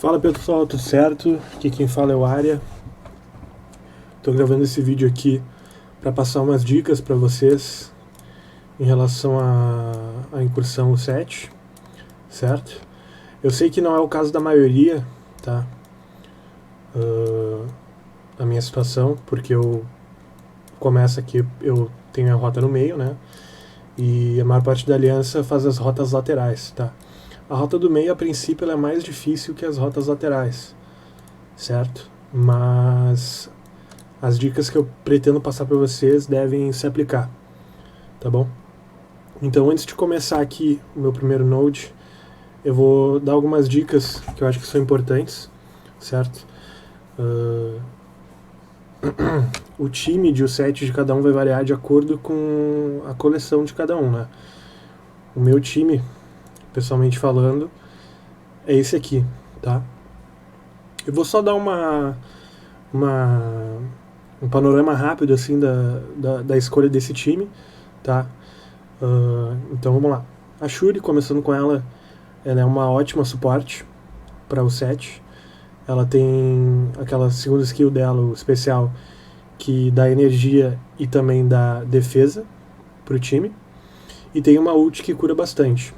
Fala pessoal, tudo certo? Aqui quem fala é o Arya. Estou gravando esse vídeo aqui para passar umas dicas para vocês em relação à incursão 7, certo? Eu sei que não é o caso da maioria, tá? A minha situação, porque eu começo aqui, eu tenho a rota no meio, né? E a maior parte da aliança faz as rotas laterais, tá? A rota do meio, a princípio, ela é mais difícil que as rotas laterais, certo? Mas as dicas que eu pretendo passar para vocês devem se aplicar, tá bom? Então, antes de começar aqui o meu primeiro node, eu vou dar algumas dicas que eu acho que são importantes, certo? O time de U7 de cada um vai variar de acordo com a coleção de cada um, né? O meu time, pessoalmente falando, é esse aqui, tá? Eu vou só dar um panorama rápido assim da escolha desse time, tá? Então vamos lá. A Shuri, começando com ela é uma ótima suporte para o set. Ela tem aquela segunda skill dela, o especial, que dá energia e também dá defesa pro time. E tem uma ult que cura bastante.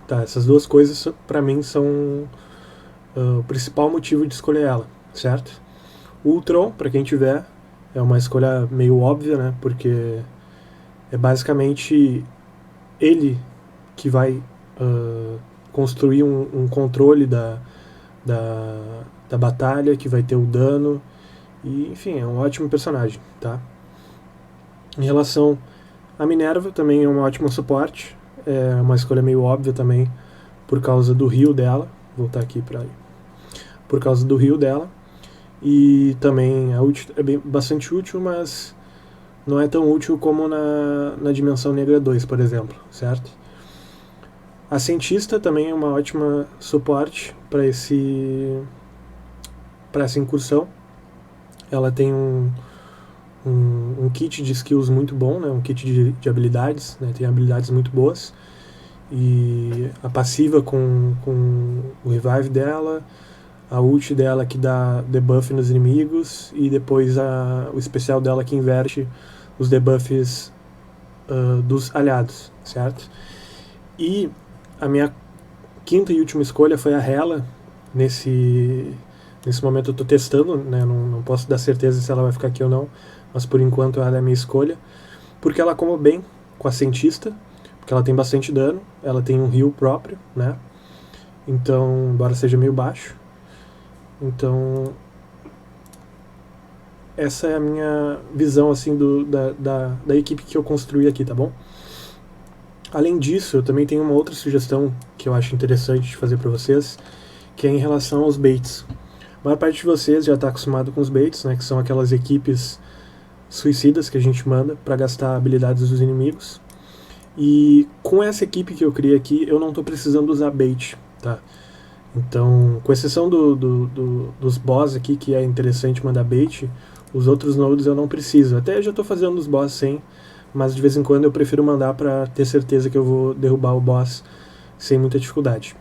Tá, essas duas coisas para mim são o principal motivo de escolher ela, certo? O Ultron, para quem tiver, é uma escolha meio óbvia, né? Porque é basicamente ele que vai construir um controle da batalha, que vai ter o dano. E, enfim, é um ótimo personagem, tá? Em relação à Minerva, também é um ótimo suporte. É uma escolha meio óbvia também, por causa do heal dela. Vou voltar aqui para por causa do heal dela. E também a ult é bastante útil, mas não é tão útil como na Dimensão Negra 2, por exemplo, certo? A Cientista também é uma ótima suporte para essa incursão. Ela tem um kit de skills muito bom, né? Um kit de habilidades, né? Tem habilidades muito boas. E a passiva com o revive dela, a ult dela que dá debuff nos inimigos, e depois o especial dela que inverte os debuffs dos aliados, certo? E a minha quinta e última escolha foi a Hela. Nesse momento eu estou testando, né? Não posso dar certeza se ela vai ficar aqui ou não, mas por enquanto ela é a minha escolha, porque ela comba bem com a Cientista, porque ela tem bastante dano, ela tem um heal próprio, né? Então, embora seja meio baixo. Então, essa é a minha visão assim da equipe que eu construí aqui, tá bom? Além disso, eu também tenho uma outra sugestão que eu acho interessante de fazer para vocês, que é em relação aos baits. A maior parte de vocês já está acostumado com os baits, né, que são aquelas equipes suicidas que a gente manda para gastar habilidades dos inimigos. E com essa equipe que eu criei aqui, eu não estou precisando usar bait, tá? Então, com exceção dos boss aqui, que é interessante mandar bait, os outros nodes eu não preciso. Até já estou fazendo os boss sem, mas de vez em quando eu prefiro mandar para ter certeza que eu vou derrubar o boss sem muita dificuldade.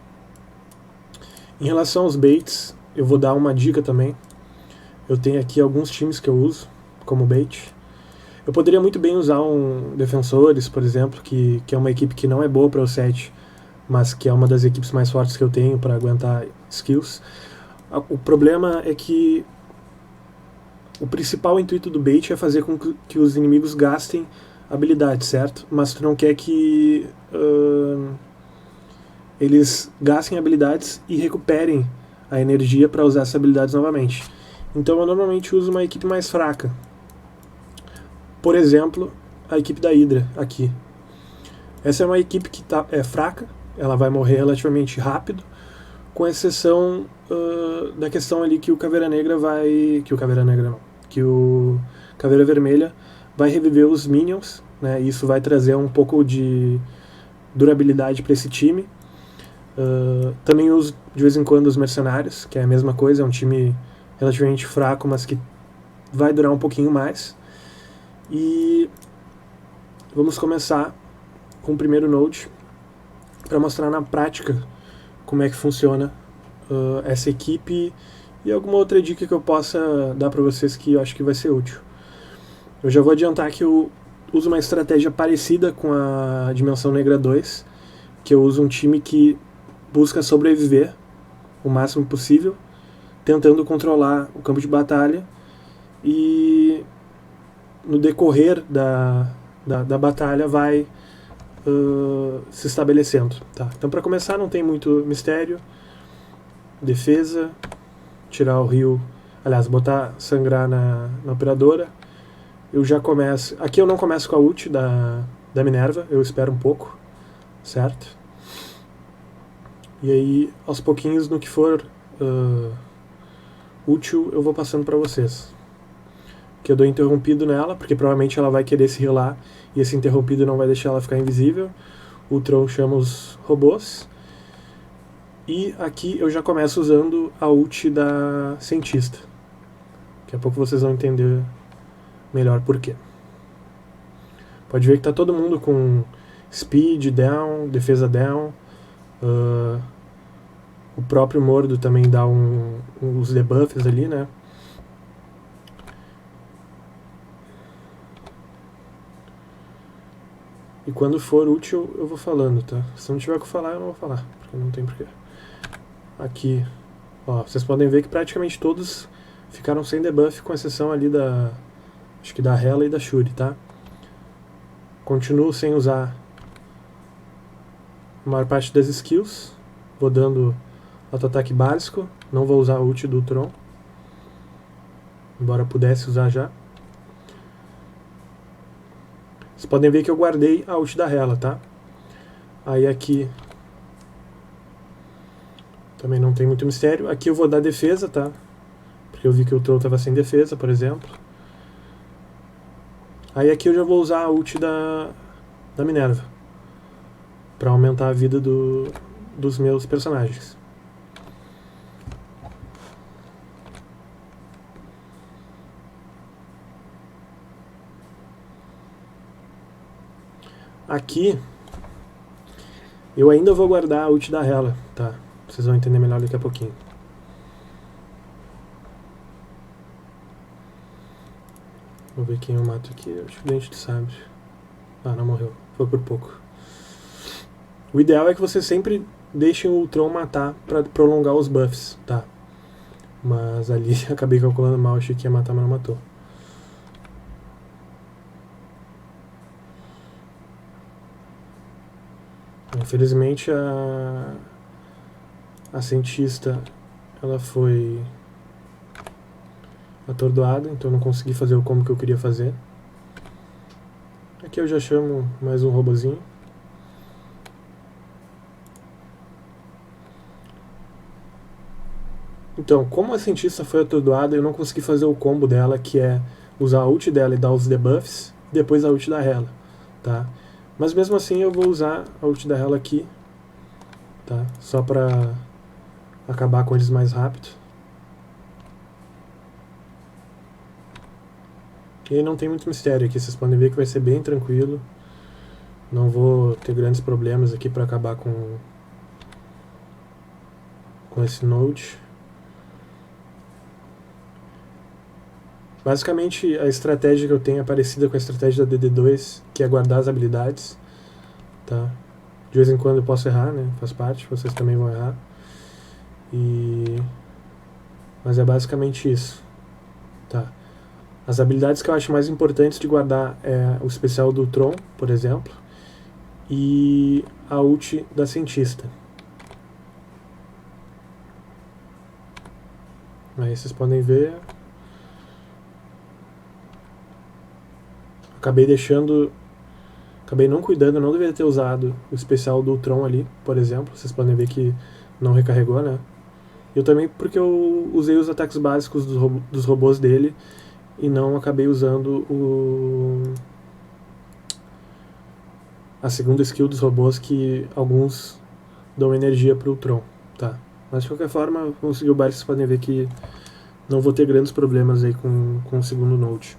Em relação aos baits, eu vou dar uma dica também. Eu tenho aqui alguns times que eu uso como bait. Eu poderia muito bem usar um Defensores, por exemplo, que é uma equipe que não é boa para o set, mas que é uma das equipes mais fortes que eu tenho para aguentar skills. O problema é que o principal intuito do bait é fazer com que os inimigos gastem habilidades, certo? Mas tu não quer que eles gastem habilidades e recuperem a energia para usar essas habilidades novamente. Então eu normalmente uso uma equipe mais fraca. Por exemplo, a equipe da Hydra aqui. Essa é uma equipe que é fraca, ela vai morrer relativamente rápido, com exceção da questão ali que o Caveira Negra vai... Que o Caveira Negra não. Que o Caveira Vermelha vai reviver os minions, né? E isso vai trazer um pouco de durabilidade para esse time. Também uso de vez em quando os Mercenários, que é a mesma coisa, é um time relativamente fraco, mas que vai durar um pouquinho mais. E vamos começar com o primeiro node para mostrar na prática como é que funciona essa equipe e alguma outra dica que eu possa dar para vocês que eu acho que vai ser útil. Eu já vou adiantar que eu uso uma estratégia parecida com a Dimensão Negra 2, que eu uso um time que busca sobreviver o máximo possível, tentando controlar o campo de batalha e no decorrer da batalha vai se estabelecendo. Tá? Então, para começar, não tem muito mistério. Defesa, tirar o rio, aliás, botar sangrar na operadora. Eu já começo. Aqui eu não começo com a ult da Minerva, eu espero um pouco, certo? E aí, aos pouquinhos, no que for útil, eu vou passando para vocês. Que eu dou interrompido nela, porque provavelmente ela vai querer se healar e esse interrompido não vai deixar ela ficar invisível. O Tron chama os robôs. E aqui eu já começo usando a ult da cientista. Daqui a pouco vocês vão entender melhor por quê. Pode ver que tá todo mundo com speed down, defesa down. O próprio Mordo também dá uns debuffs ali, né? E quando for útil eu vou falando, tá? Se não tiver o que falar, eu não vou falar, porque não tem porquê. Aqui, ó, vocês podem ver que praticamente todos ficaram sem debuff, com exceção ali acho que da Hela e da Shuri, tá? Continuo sem usar a maior parte das skills, vou dando auto-ataque básico, não vou usar a ult do Tron, embora pudesse usar já. Vocês podem ver que eu guardei a ult da Hela, tá? Aí aqui também não tem muito mistério. Aqui eu vou dar defesa, tá? Porque eu vi que o Tron estava sem defesa, por exemplo. Aí aqui eu já vou usar a ult da Minerva para aumentar a vida dos meus personagens. Aqui eu ainda vou guardar a ult da Hela, tá? Vocês vão entender melhor daqui a pouquinho. Vou ver quem eu mato aqui. Acho que o Dente de Sabre. Ah, não morreu. Foi por pouco. O ideal é que vocês sempre deixem o Tron matar para prolongar os buffs, tá? Mas ali acabei calculando mal, achei que ia matar, mas não matou. Infelizmente a cientista ela foi atordoada, então não consegui fazer o combo que eu queria fazer. Aqui eu já chamo mais um robozinho. Então, como a cientista foi atordoada, eu não consegui fazer o combo dela, que é usar a ult dela e dar os debuffs, e depois a ult da Hela, tá? Mas mesmo assim eu vou usar a ult da Hela aqui, tá? Só pra acabar com eles mais rápido. E aí não tem muito mistério aqui, vocês podem ver que vai ser bem tranquilo. Não vou ter grandes problemas aqui para acabar com esse node. Basicamente a estratégia que eu tenho é parecida com a estratégia da DD2, que é guardar as habilidades, tá? De vez em quando eu posso errar, né? Faz parte, vocês também vão errar. Mas é basicamente isso, tá? As habilidades que eu acho mais importantes de guardar é o especial do Tron, por exemplo, e a ult da cientista. Aí vocês podem ver. Acabei não cuidando, eu não deveria ter usado o especial do Tron ali, por exemplo. Vocês podem ver que não recarregou, né? Eu também porque eu usei os ataques básicos dos robôs dele e não acabei usando a segunda skill dos robôs, que alguns dão energia pro Tron, tá? Mas de qualquer forma, vamos seguir o baile, vocês podem ver que não vou ter grandes problemas aí com o segundo node.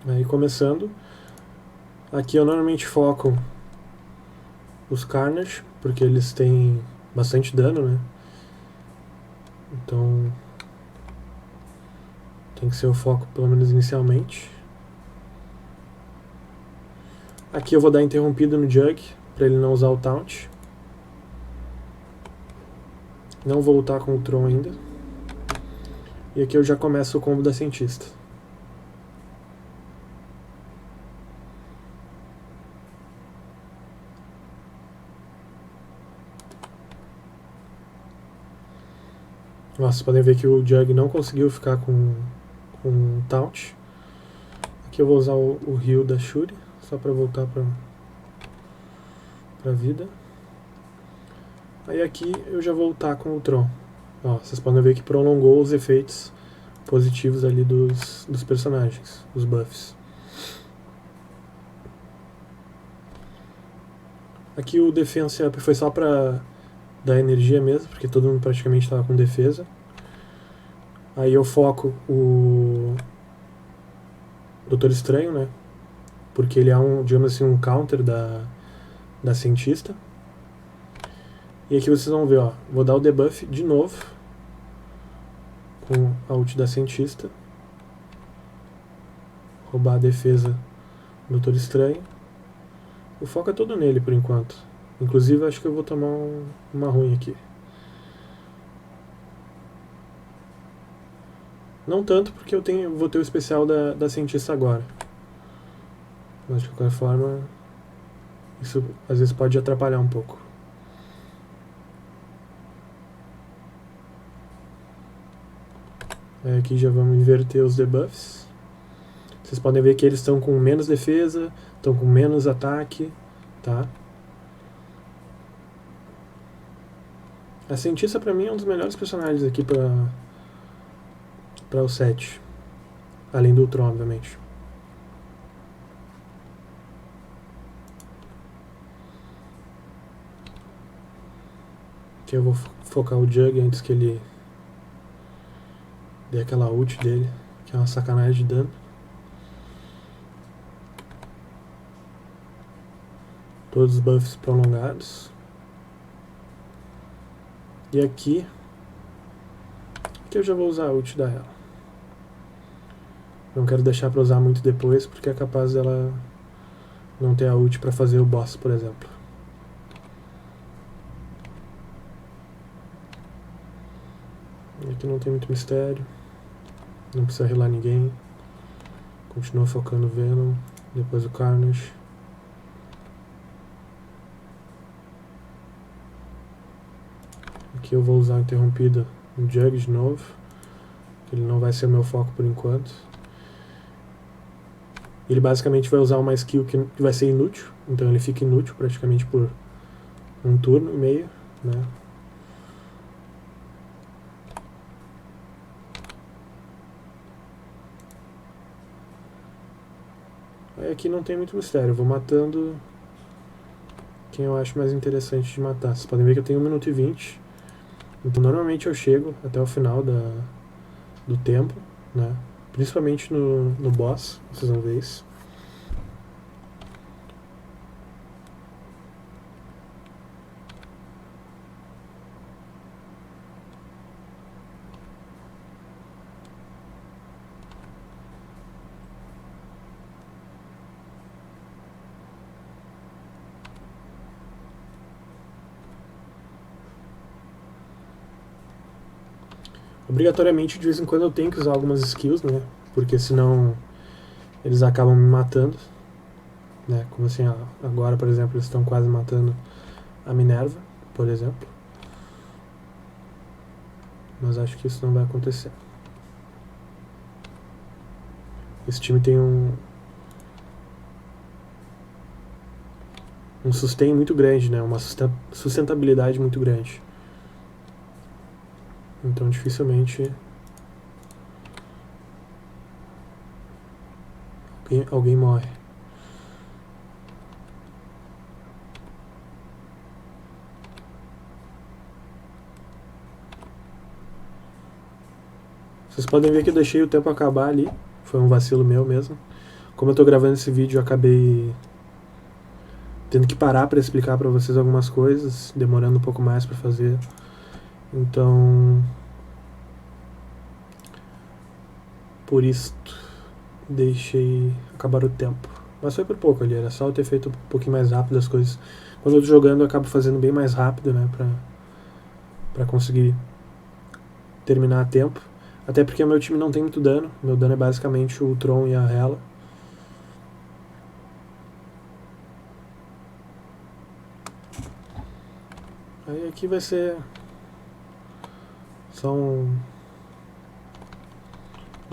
Aí começando, aqui eu normalmente foco os Carnage, porque eles têm bastante dano, né? Então tem que ser o foco, pelo menos inicialmente. Aqui eu vou dar interrompido no Jug, para ele não usar o Taunt. Não vou lutar com o Tron ainda. E aqui eu já começo o combo da Cientista. Nossa, vocês podem ver que o Jug não conseguiu ficar com Taunt. Aqui eu vou usar o heal da Shuri, só para voltar pra vida. Aí aqui eu já vou lutar com o Tron. Ó, vocês podem ver que prolongou os efeitos positivos ali dos personagens, os buffs. Aqui o Defense Up foi só pra dar energia mesmo, porque todo mundo praticamente estava com defesa. Aí eu foco o Doutor Estranho, né? Porque ele é digamos assim, um counter da Cientista. E aqui vocês vão ver, ó, vou dar o debuff de novo com a ult da Cientista. Roubar a defesa do Doutor Estranho. O foco é todo nele por enquanto. Inclusive acho que eu vou tomar uma ruim aqui. Não tanto porque vou ter o especial da Cientista agora. Mas de qualquer forma, isso às vezes pode atrapalhar um pouco. Aqui já vamos inverter os debuffs. Vocês podem ver que eles estão com menos defesa, estão com menos ataque, tá? A Cientista pra mim é um dos melhores personagens aqui pra o set. Além do Ultron, obviamente. Aqui eu vou focar o Jug antes que ele dê aquela ult dele, que é uma sacanagem de dano. Todos os buffs prolongados. E aqui eu já vou usar a ult da ela. Não quero deixar pra usar muito depois, porque é capaz dela não ter a ult pra fazer o boss, por exemplo. E aqui não tem muito mistério. Não precisa healar ninguém. Continua focando o Venom. Depois o Carnage. Aqui eu vou usar a interrompida no Jug de novo. Ele não vai ser o meu foco por enquanto. Ele basicamente vai usar uma skill que vai ser inútil. Então ele fica inútil praticamente por um turno e meio, né? Aí aqui não tem muito mistério. Eu vou matando quem eu acho mais interessante de matar. Vocês podem ver que eu tenho 1 minuto e 20. Então normalmente eu chego até o final do tempo, né? Principalmente no boss, vocês vão ver isso. Obrigatoriamente, de vez em quando eu tenho que usar algumas skills, né? Porque senão eles acabam me matando, né? Como assim, agora, por exemplo, eles estão quase matando a Minerva, por exemplo. Mas acho que isso não vai acontecer. Esse time tem um sustain muito grande, né? Uma sustentabilidade muito grande. Então dificilmente alguém morre. Vocês podem ver que eu deixei o tempo acabar ali. Foi um vacilo meu mesmo. Como eu tô gravando esse vídeo, eu acabei tendo que parar para explicar para vocês algumas coisas, demorando um pouco mais para fazer. Então, por isso, deixei acabar o tempo. Mas foi por pouco ali, era só eu ter feito um pouquinho mais rápido as coisas. Quando eu tô jogando, eu acabo fazendo bem mais rápido, né, pra conseguir terminar a tempo. Até porque o meu time não tem muito dano, meu dano é basicamente o Tron e a Hela. Aí aqui vai ser só uma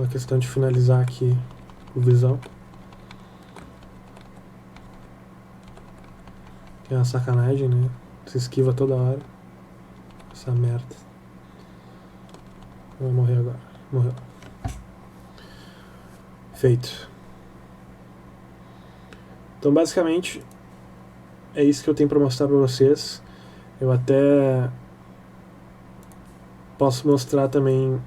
questão de finalizar aqui o Visão. Que é uma sacanagem, né? Se esquiva toda hora. Essa merda. Vai morrer agora. Morreu. Feito. Então basicamente é isso que eu tenho pra mostrar pra vocês. Eu até posso mostrar também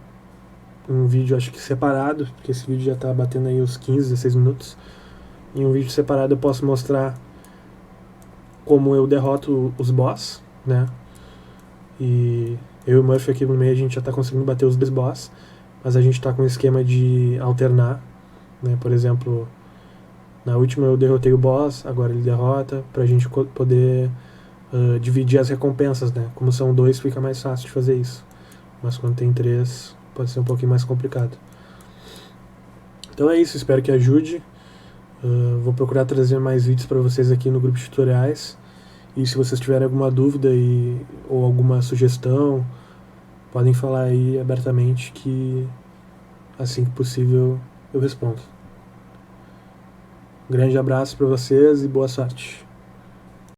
um vídeo, acho que separado, porque esse vídeo já tá batendo aí os 15, 16 minutos. Em um vídeo separado eu posso mostrar como eu derroto os boss, né? E eu e o Murphy aqui no meio a gente já tá conseguindo bater os 2 boss, mas a gente tá com um esquema de alternar, né? Por exemplo, na última eu derrotei o boss, agora ele derrota, pra gente poder dividir as recompensas, né? Como são 2, fica mais fácil de fazer isso. Mas quando tem 3, pode ser um pouquinho mais complicado. Então é isso, espero que ajude. Vou procurar trazer mais vídeos para vocês aqui no grupo de tutoriais. E se vocês tiverem alguma dúvida ou alguma sugestão, podem falar aí abertamente que assim que possível eu respondo. Um grande abraço para vocês e boa sorte.